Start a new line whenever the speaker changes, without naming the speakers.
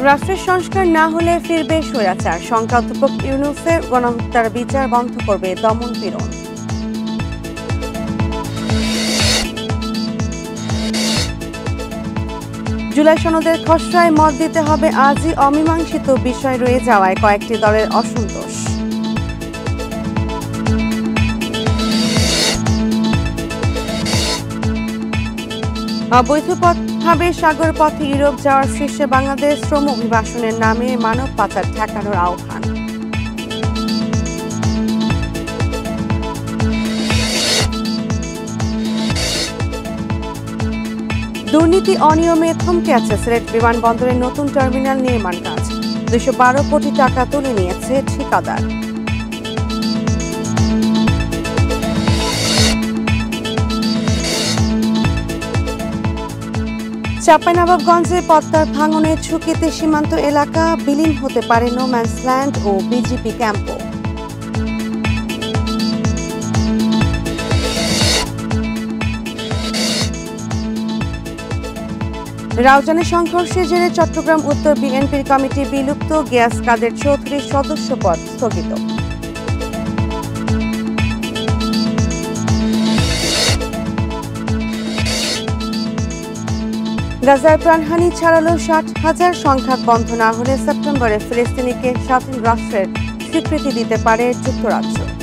রাষ্ট্রের সংস্কার না হলে ফিরবে স্বৈরাচার। শঙ্কা অধ্যাপক ইউনূসের গণহত্যার বিচার বন্ধ করবে দমন পীড়ন। জুলাই সনদের খসড়ায় মত দিতে হবে আজই, অমীমাংসিত বিষয় রয়ে যাওয়ায় কয়েকটি দলের অসন্তোষ। অবৈধভাবে সাগর পথে ইউরোপ যাওয়ার শীর্ষে বাংলাদেশ শ্রম অভিবাসনের নামে মানব পাচার ঠেকানোর আহ্বান। দুর্নীতি অনিয়মে থমকে আছে সিলেট বিমানবন্দরের নতুন টার্মিনাল নির্মাণ কাজ। ২১২ কোটি টাকা তুলে নিয়েছে ঠিকাদার। চাঁপাইনবাবগঞ্জে পদ্মার ভাঙনে ঝুঁকিতে সীমান্ত এলাকা, বিলীন হতে পারে নোম্যান্সল্যান্ড ও বিজিপি ক্যাম্পও। রাউজানে সংঘর্ষের জেরে চট্টগ্রাম উত্তর বিএনপির কমিটি বিলুপ্ত, গিয়াস কাদের চৌধুরীর সদস্য পদ স্থগিত। গাজায় প্রাণহানি ছাড়ালো ৬০,০০০ সংখ্যা বন্ধ না হলে সেপ্টেম্বরে ফিলিস্তিনিকে স্বাধীন রাষ্ট্রের স্বীকৃতি দিতে পারে যুক্তরাষ্ট্র।